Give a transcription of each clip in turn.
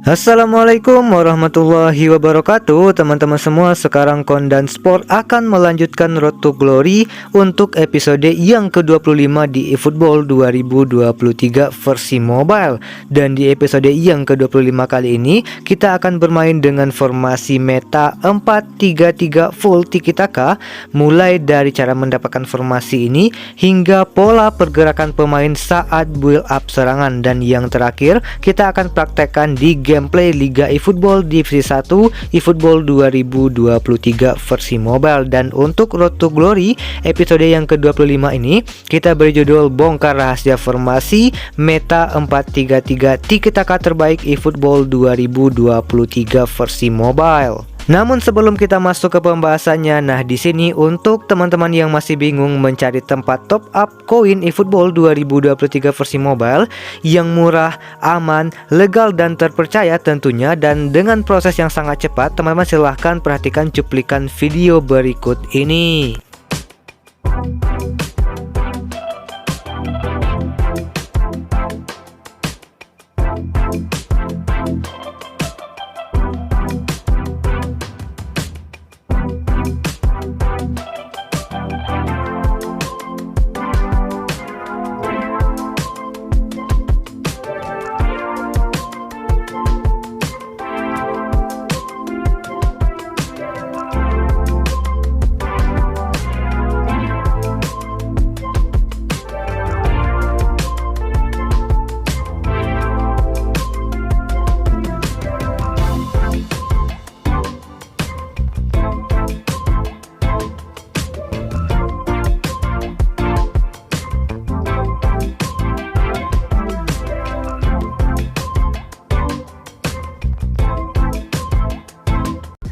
Assalamualaikum warahmatullahi wabarakatuh. Teman-teman semua, sekarang Kondan Sport akan melanjutkan Road to Glory untuk episode yang ke-25 di eFootball 2023 versi mobile. Dan di episode yang ke-25 kali ini kita akan bermain dengan formasi meta 4-3-3 full tiki taka, mulai dari cara mendapatkan formasi ini hingga pola pergerakan pemain saat build up serangan. Dan yang terakhir kita akan praktekkan di gameplay Liga eFootball Divisi 1 eFootball 2023 versi mobile. Dan untuk Road to Glory episode yang ke-25 ini kita beri judul Bongkar Rahasia Formasi Meta 4-3-3 Tiki Taka Terbaik eFootball 2023 versi mobile. Namun sebelum kita masuk ke pembahasannya, nah di sini untuk teman-teman yang masih bingung mencari tempat top up koin eFootball 2023 versi mobile yang murah, aman, legal dan terpercaya tentunya, dan dengan proses yang sangat cepat, teman-teman silahkan perhatikan cuplikan video berikut ini.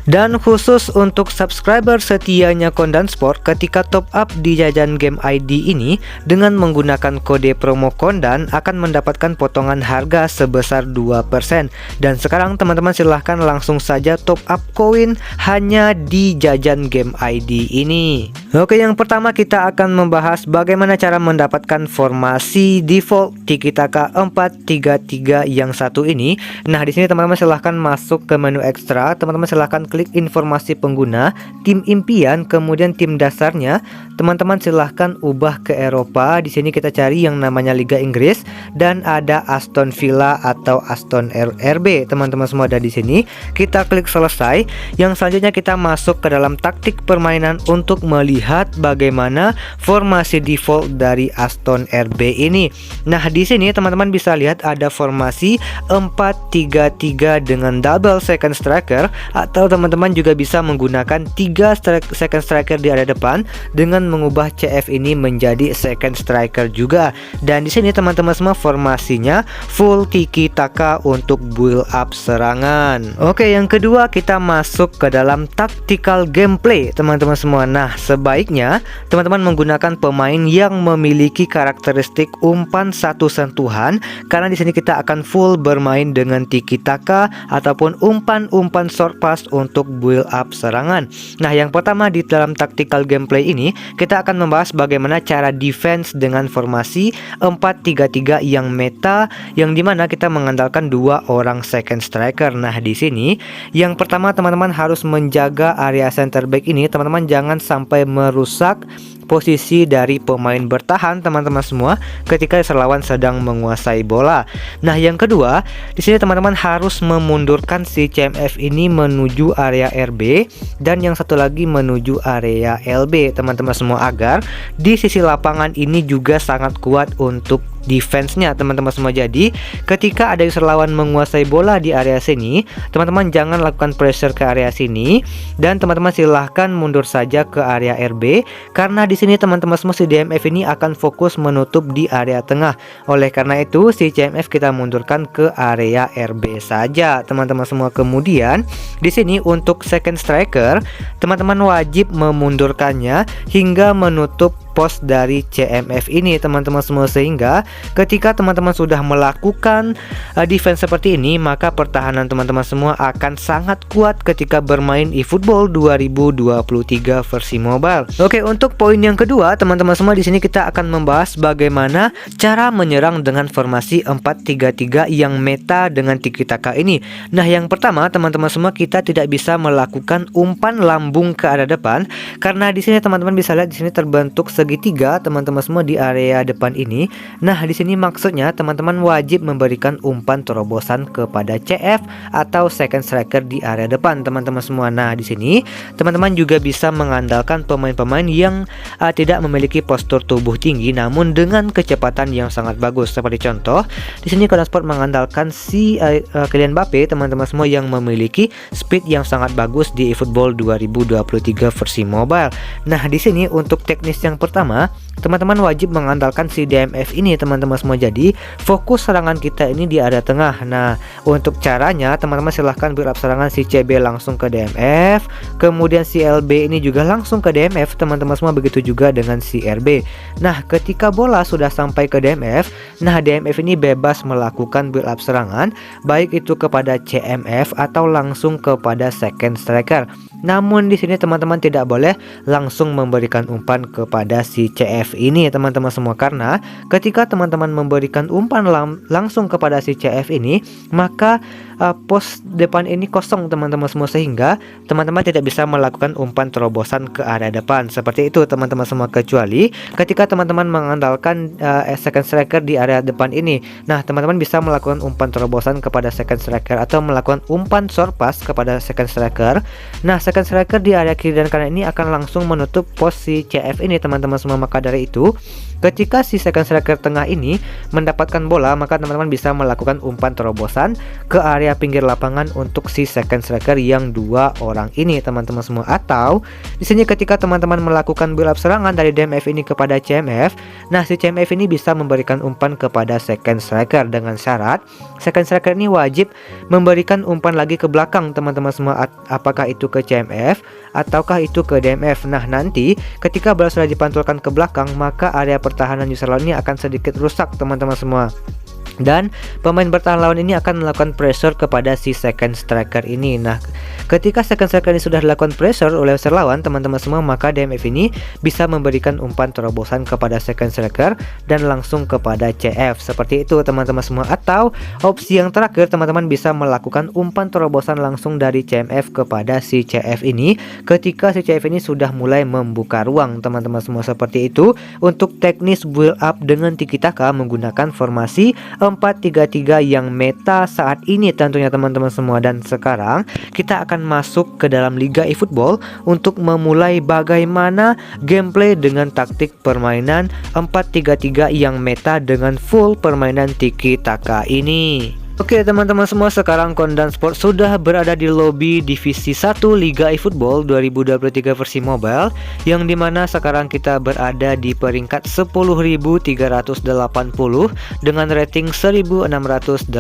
Dan khusus untuk subscriber setianya Kondan Sport, ketika top up di jajan game ID ini dengan menggunakan kode promo Kondan akan mendapatkan potongan harga sebesar 2%. Dan sekarang teman-teman silahkan langsung saja top up koin hanya di jajan game ID ini. Oke, yang pertama kita akan membahas bagaimana cara mendapatkan formasi default Tiki Taka 4-3-3 yang satu ini. Nah, di sini teman-teman silahkan masuk ke menu ekstra, teman-teman silahkan klik informasi pengguna, tim impian, kemudian tim dasarnya. Teman-teman silahkan ubah ke Eropa. Di sini kita cari yang namanya Liga Inggris dan ada Aston Villa atau Aston RB. Teman-teman semua ada di sini. Kita klik selesai. Yang selanjutnya kita masuk ke dalam taktik permainan untuk melihat bagaimana formasi default dari Aston RB ini. Nah, di sini teman-teman bisa lihat ada formasi 4-3-3 dengan double second striker, atau teman-teman juga bisa menggunakan 3 second striker di area depan dengan mengubah CF ini menjadi second striker juga. Dan di sini teman-teman semua formasinya full tiki taka untuk build up serangan. Oke, yang kedua kita masuk ke dalam tactical gameplay teman-teman semua. Nah, sebaiknya teman-teman menggunakan pemain yang memiliki karakteristik umpan satu sentuhan, karena di sini kita akan full bermain dengan tiki taka ataupun umpan-umpan short pass untuk build up serangan. Nah, yang pertama di dalam tactical gameplay ini kita akan membahas bagaimana cara defense dengan formasi 4-3-3 yang meta, yang dimana kita mengandalkan 2 orang second striker. Nah, di sini yang pertama teman-teman harus menjaga area center back ini. Teman-teman jangan sampai merusak posisi dari pemain bertahan teman-teman semua ketika lawan sedang menguasai bola. Nah, yang kedua di sini teman-teman harus memundurkan si CMF ini menuju area RB dan yang satu lagi menuju area LB teman-teman semua, agar di sisi lapangan ini juga sangat kuat untuk defense-nya teman-teman semua. Jadi ketika ada user lawan menguasai bola di area sini, teman-teman jangan lakukan pressure ke area sini dan teman-teman silahkan mundur saja ke area RB, karena di sini teman-teman semua si DMF ini akan fokus menutup di area tengah. Oleh karena itu si CMF kita mundurkan ke area RB saja teman-teman semua. Kemudian di sini untuk second striker teman-teman wajib memundurkannya hingga menutup pos dari CMF ini teman-teman semua, sehingga ketika teman-teman sudah melakukan defense seperti ini, maka pertahanan teman-teman semua akan sangat kuat ketika bermain eFootball 2023 versi mobile. Oke, untuk poin yang kedua teman-teman semua, di sini kita akan membahas bagaimana cara menyerang dengan formasi 4-3-3 yang meta dengan tiki taka ini. Nah, yang pertama teman-teman semua, kita tidak bisa melakukan umpan lambung ke arah depan karena di sini teman-teman bisa lihat di sini terbentuk segitiga teman-teman semua di area depan ini. Nah, di sini maksudnya teman-teman wajib memberikan umpan terobosan kepada CF atau second striker di area depan teman-teman semua. Nah, di sini teman-teman juga bisa mengandalkan pemain-pemain yang tidak memiliki postur tubuh tinggi namun dengan kecepatan yang sangat bagus. Seperti contoh, di sini Kodan Sport mengandalkan si Kylian Mbappe teman-teman semua yang memiliki speed yang sangat bagus di eFootball 2023 versi mobile. Nah, di sini untuk teknis yang pertama, teman-teman wajib mengandalkan si DMF ini teman-teman semua. Jadi fokus serangan kita ini di area tengah. Nah, untuk caranya teman-teman silahkan build up serangan si CB langsung ke DMF, kemudian si LB ini juga langsung ke DMF teman-teman semua, begitu juga dengan si RB. Nah, ketika bola sudah sampai ke DMF, nah DMF ini bebas melakukan build up serangan baik itu kepada CMF atau langsung kepada second striker. Namun di sini teman-teman tidak boleh langsung memberikan umpan kepada si CF ini teman-teman semua, karena ketika teman-teman memberikan umpan langsung kepada si CF ini, maka pos depan ini kosong teman-teman semua, sehingga teman-teman tidak bisa melakukan umpan terobosan ke area depan seperti itu teman-teman semua, kecuali ketika teman-teman mengandalkan second striker di area depan ini. Nah, teman-teman bisa melakukan umpan terobosan kepada second striker atau melakukan umpan short pass kepada second striker. Nah, second striker di area kiri dan kanan ini akan langsung menutup posisi CF ini teman-teman semua. Maka dari itu, ketika si second striker tengah ini mendapatkan bola, maka teman-teman bisa melakukan umpan terobosan ke area pinggir lapangan untuk si second striker yang dua orang ini teman-teman semua. Atau di sini ketika teman-teman melakukan build up serangan dari DMF ini kepada CMF, nah si CMF ini bisa memberikan umpan kepada second striker dengan syarat second striker ini wajib memberikan umpan lagi ke belakang teman-teman semua, apakah itu ke CMF ataukah itu ke DMF. Nah, nanti ketika bola sudah dipantulkan ke belakang, maka area pertahanan user lawan ini akan sedikit rusak teman-teman semua, dan pemain bertahan lawan ini akan melakukan pressure kepada si second striker ini. Nah, ketika second striker ini sudah dilakukan pressure oleh user lawan teman-teman semua, maka DMF ini bisa memberikan umpan terobosan kepada second striker dan langsung kepada CF seperti itu teman-teman semua. Atau opsi yang terakhir, teman-teman bisa melakukan umpan terobosan langsung dari CMF kepada si CF ini ketika si CF ini sudah mulai membuka ruang teman-teman semua. Seperti itu untuk teknis build up dengan tiki taka menggunakan formasi 4-3-3 yang meta saat ini tentunya teman-teman semua. Dan sekarang kita akan masuk ke dalam Liga eFootball untuk memulai bagaimana gameplay dengan taktik permainan 4-3-3 yang meta dengan full permainan tiki taka ini. Oke teman-teman semua, sekarang Kodan Sport sudah berada di lobi divisi 1 Liga eFootball 2023 versi mobile, yang dimana sekarang kita berada di peringkat 10.380 dengan rating 1684.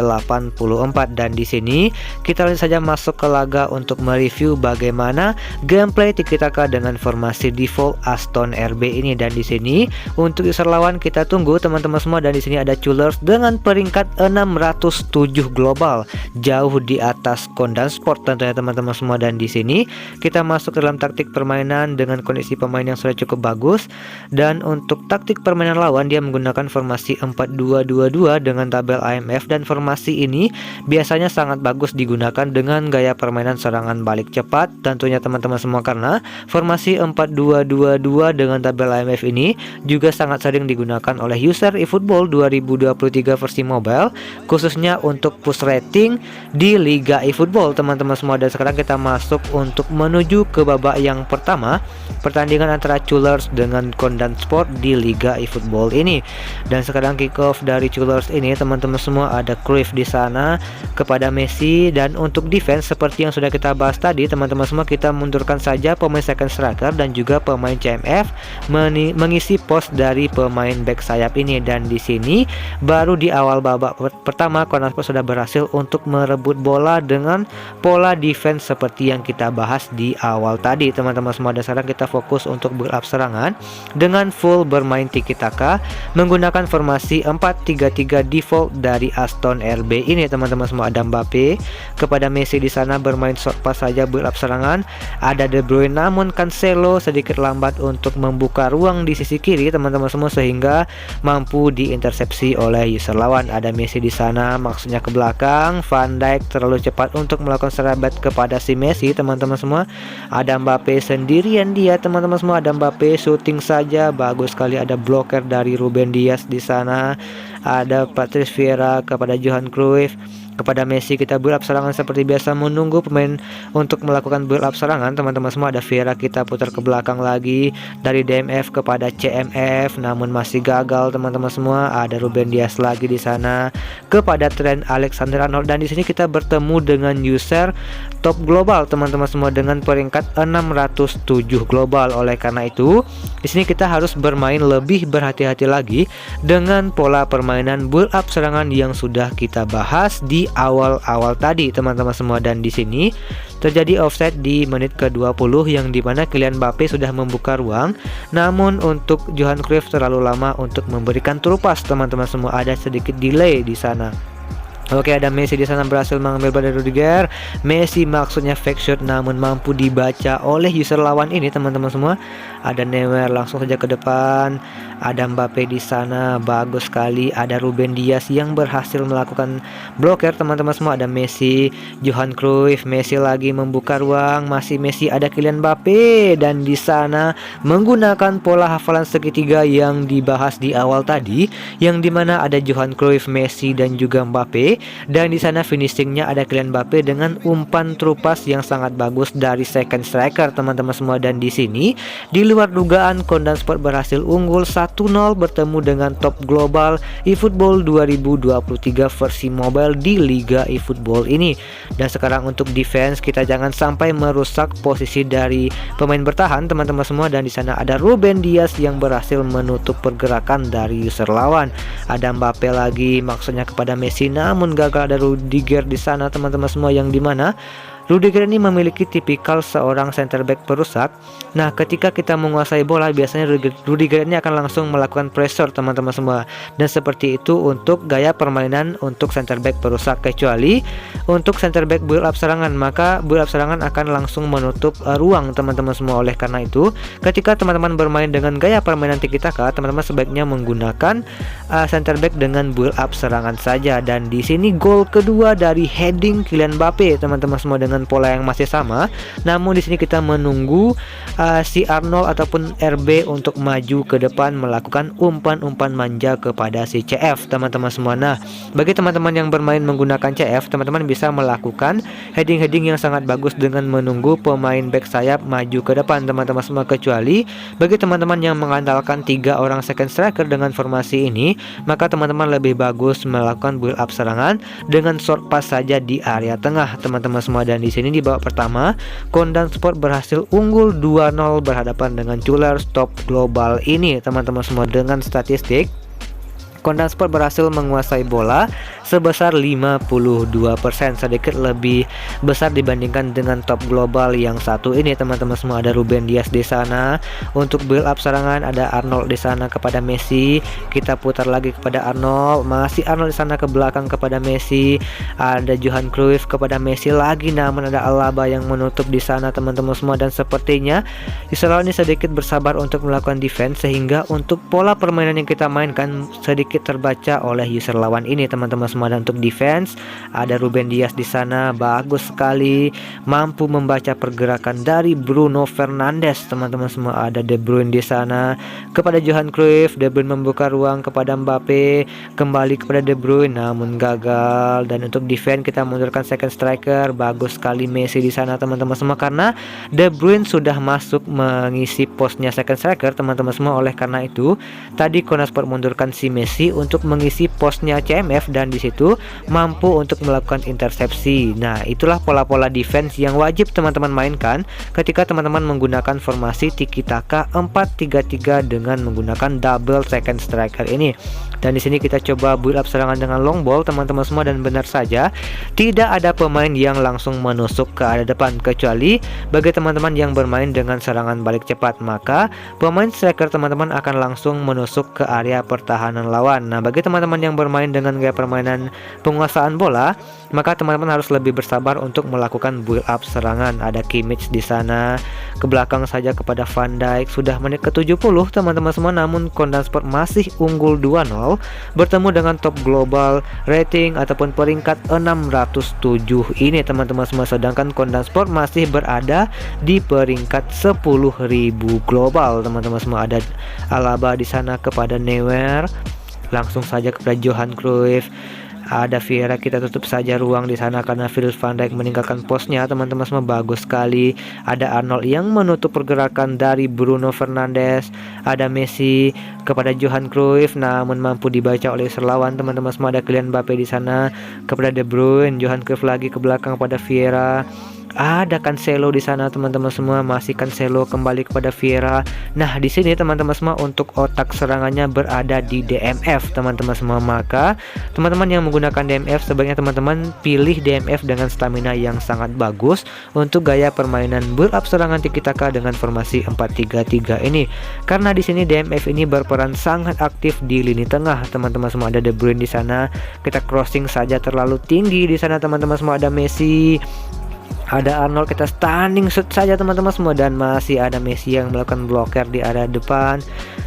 Dan di sini kita langsung saja masuk ke laga untuk mereview bagaimana gameplay tiki taka dengan formasi default Aston RB ini. Dan di sini untuk user lawan kita tunggu teman-teman semua, dan di sini ada Chulers dengan peringkat 607 global, jauh di atas Kodan Sport tentunya teman-teman semua. Dan di sini kita masuk ke dalam taktik permainan dengan kondisi pemain yang sudah cukup bagus. Dan untuk taktik permainan lawan, dia menggunakan formasi 4-2-2-2 dengan tabel IMF, dan formasi ini biasanya sangat bagus digunakan dengan gaya permainan serangan balik cepat tentunya teman-teman semua, karena formasi 4-2-2-2 dengan tabel IMF ini juga sangat sering digunakan oleh user eFootball 2023 versi mobile, khususnya untuk push rating di Liga eFootball teman-teman semua. Dan sekarang kita masuk untuk menuju ke babak yang pertama, pertandingan antara Chulers dengan Kodan Sport di Liga eFootball ini. Dan sekarang kick off dari Chulers ini teman-teman semua, ada Cruyff di sana kepada Messi. Dan untuk defense seperti yang sudah kita bahas tadi teman-teman semua, kita mundurkan saja pemain second striker dan juga pemain CMF mengisi pos dari pemain back sayap ini. Dan di sini baru di awal babak pertama Kodan Sport sudah berhasil untuk merebut bola dengan pola defense seperti yang kita bahas di awal tadi teman-teman semua. Dan sekarang kita fokus untuk build up serangan dengan full bermain tiki taka menggunakan formasi 4-3-3 default dari Aston RB ini teman-teman semua. Ada Mbappe kepada Messi di sana bermain short pass saja build up serangan. Ada De Bruyne, namun Cancelo sedikit lambat untuk membuka ruang di sisi kiri teman-teman semua sehingga mampu diintersepsi oleh user lawan. Ada Messi di sana maksudnya ke belakang. Van Dijk terlalu cepat untuk melakukan serabet kepada si Messi teman-teman semua. Ada Mbappe sendirian dia teman-teman semua. Ada Mbappe shooting saja bagus sekali. Ada blocker dari Ruben Dias di sana. Ada Patrice Vieira kepada Johan Cruyff. Kepada Messi kita build up serangan seperti biasa menunggu pemain untuk melakukan build up serangan teman-teman semua. Ada Vieira kita putar ke belakang lagi dari DMF kepada CMF namun masih gagal teman-teman semua. Ada Ruben Dias lagi di sana kepada Trent Alexander-Arnold dan di sini kita bertemu dengan user top global teman-teman semua dengan peringkat 607 global. Oleh karena itu di sini kita harus bermain lebih berhati-hati lagi dengan pola permainan build up serangan yang sudah kita bahas di awal-awal tadi teman-teman semua. Dan di sini terjadi offside di menit ke-20 yang dimana Kylian Mbappe sudah membuka ruang namun untuk Johan Cruyff terlalu lama untuk memberikan terupas teman-teman semua. Ada sedikit delay di sana. Oke, ada Messi di sana berhasil mengambil pada Rudiger. Messi maksudnya fake shot namun mampu dibaca oleh user lawan ini teman-teman semua. Ada Neuer langsung saja ke depan. Ada Mbappe di sana bagus sekali. Ada Ruben Dias yang berhasil melakukan blocker teman-teman semua. Ada Messi, Johan Cruyff, Messi lagi membuka ruang. Masih Messi, ada Kylian Mbappe dan di sana menggunakan pola hafalan segitiga yang dibahas di awal tadi yang dimana ada Johan Cruyff, Messi dan juga Mbappe. Dan di sana finishingnya ada Kylian Mbappe dengan umpan terupas yang sangat bagus dari second striker teman-teman semua. Dan di sini di luar dugaan Kondan Sport berhasil unggul 1-0 bertemu dengan top global eFootball 2023 versi mobile di Liga eFootball ini. Dan sekarang untuk defense kita jangan sampai merusak posisi dari pemain bertahan teman-teman semua. Dan di sana ada Ruben Dias yang berhasil menutup pergerakan dari user lawan. Ada Mbappe lagi maksudnya kepada Messi namun gagal. Ada Rudiger di sana teman-teman semua yang dimana Rudiger ini memiliki tipikal seorang center back perusak. Nah, ketika kita menguasai bola biasanya Rudiger ini akan langsung melakukan pressure teman-teman semua. Dan seperti itu untuk gaya permainan untuk center back perusak. Kecuali untuk center back build up serangan, maka build up serangan akan langsung menutup ruang teman-teman semua. Oleh karena itu, ketika teman-teman bermain dengan gaya permainan tiki taka, teman-teman sebaiknya menggunakan center back dengan build up serangan saja. Dan di sini gol kedua dari heading Kylian Mbappe teman-teman semua dengan pola yang masih sama. Namun di sini kita menunggu si Arnold ataupun RB untuk maju ke depan melakukan umpan-umpan manja kepada si CF teman-teman semua. Nah, bagi teman-teman yang bermain menggunakan CF, teman-teman bisa melakukan heading-heading yang sangat bagus dengan menunggu pemain back sayap maju ke depan teman-teman semua. Kecuali bagi teman-teman yang mengandalkan 3 orang second striker dengan formasi ini, maka teman-teman lebih bagus melakukan build up serangan dengan short pass saja di area tengah teman-teman semua. Dan di sini di babak pertama Kondan Sport berhasil unggul 2-0 berhadapan dengan Chulers top global ini teman-teman semua. Dengan statistik Kondan Sport berhasil menguasai bola sebesar 52%, sedikit lebih besar dibandingkan dengan top global yang satu ini teman-teman semua. Ada Ruben Dias di sana untuk build up serangan, ada Arnold di sana kepada Messi. Kita putar lagi kepada Arnold, masih Arnold di sana ke belakang kepada Messi. Ada Johan Cruyff kepada Messi lagi, namun ada Alaba yang menutup di sana teman-teman semua. Dan sepertinya Israel ini sedikit bersabar untuk melakukan defense sehingga untuk pola permainan yang kita mainkan sedikit terbaca oleh user lawan ini teman-teman semua. Dan untuk defense ada Ruben Dias di sana bagus sekali, mampu membaca pergerakan dari Bruno Fernandes teman-teman semua. Ada De Bruyne di sana kepada Johan Cruyff. De Bruyne membuka ruang kepada Mbappe, kembali kepada De Bruyne namun gagal. Dan untuk defense kita mundurkan second striker, bagus sekali Messi di sana teman-teman semua karena De Bruyne sudah masuk mengisi posnya second striker teman-teman semua. Oleh karena itu tadi Kondan Sport mundurkan si Messi strategi untuk mengisi posnya CMF dan di situ mampu untuk melakukan intersepsi. Nah, itulah pola-pola defense yang wajib teman-teman mainkan ketika teman-teman menggunakan formasi Tiki Taka 4-3-3 dengan menggunakan double second striker ini. Dan di sini kita coba build up serangan dengan long ball teman-teman semua, dan benar saja tidak ada pemain yang langsung menusuk ke arah depan kecuali bagi teman-teman yang bermain dengan serangan balik cepat, maka pemain striker teman-teman akan langsung menusuk ke area pertahanan lawan. Nah, bagi teman-teman yang bermain dengan gaya permainan penguasaan bola, maka teman-teman harus lebih bersabar untuk melakukan build up serangan. Ada Kimmich di sana, ke belakang saja kepada Van Dijk. Sudah menit ke-70 teman-teman semua, namun Kondansport masih unggul 2-0 bertemu dengan top global rating ataupun peringkat 607 ini teman-teman semua, sedangkan Kondansport masih berada di peringkat 10.000 global teman-teman semua. Ada Alaba di sana kepada Neuer, langsung saja kepada Johan Cruyff. Ada Vieira, kita tutup saja ruang di sana karena Virgil van Dijk meninggalkan posnya teman-teman semua, bagus sekali. Ada Arnold yang menutup pergerakan dari Bruno Fernandes. Ada Messi kepada Johan Cruyff, namun mampu dibaca oleh serlawan teman-teman semua. Ada Kylian Mbappe di sana kepada De Bruyne. Johan Cruyff lagi ke belakang pada Vieira. Ada Cancelo di sana teman-teman semua, masih Cancelo kembali kepada Vieira. Nah, di sini teman-teman semua untuk otak serangannya berada di DMF teman-teman semua, maka teman-teman yang menggunakan DMF sebaiknya teman-teman pilih DMF dengan stamina yang sangat bagus untuk gaya permainan build up serangan Tiki Taka dengan formasi 4-3-3 ini, karena di sini DMF ini berperan sangat aktif di lini tengah teman-teman semua. Ada De Bruyne di sana, kita crossing saja terlalu tinggi di sana teman-teman semua. Ada Messi, ada Arnold, kita stunning shoot saja teman-teman semua, dan masih ada Messi yang melakukan blocker di area depan.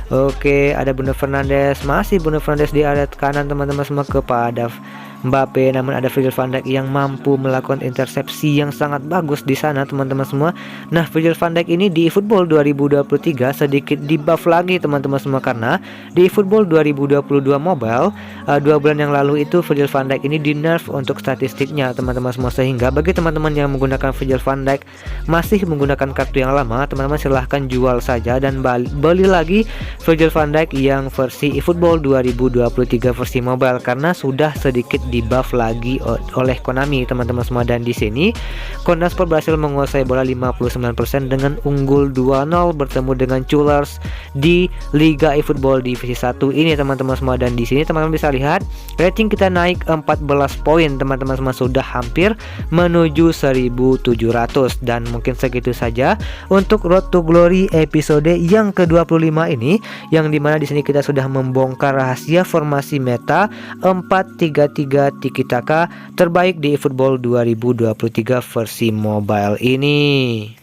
Oke, ada Bruno Fernandes, masih Bruno Fernandes di area kanan teman-teman semua kepada Mbappe, namun ada Virgil van Dijk yang mampu melakukan intersepsi yang sangat bagus di sana teman-teman semua. Nah, Virgil van Dijk ini di eFootball 2023 sedikit di buff lagi teman-teman semua, karena di eFootball 2022 Mobile 2 bulan yang lalu itu Virgil van Dijk ini di nerf untuk statistiknya teman-teman semua, sehingga bagi teman-teman yang menggunakan Virgil van Dijk masih menggunakan kartu yang lama, teman-teman silahkan jual saja dan beli lagi Virgil van Dijk yang versi eFootball 2023 versi mobile, karena sudah sedikit di buff lagi oleh Konami teman-teman semua. Dan di sini Kondansport berhasil menguasai bola 59% dengan unggul 2-0 bertemu dengan Chulers di Liga eFootball Divisi 1 ini teman-teman semua. Dan di sini teman-teman bisa lihat rating kita naik 14 poin teman-teman semua, sudah hampir menuju 1700. Dan mungkin segitu saja untuk Road to Glory episode yang ke-25 ini, yang dimana di sini kita sudah membongkar rahasia formasi meta 4-3-3 Tiki Taka terbaik di eFootball 2023 versi mobile ini.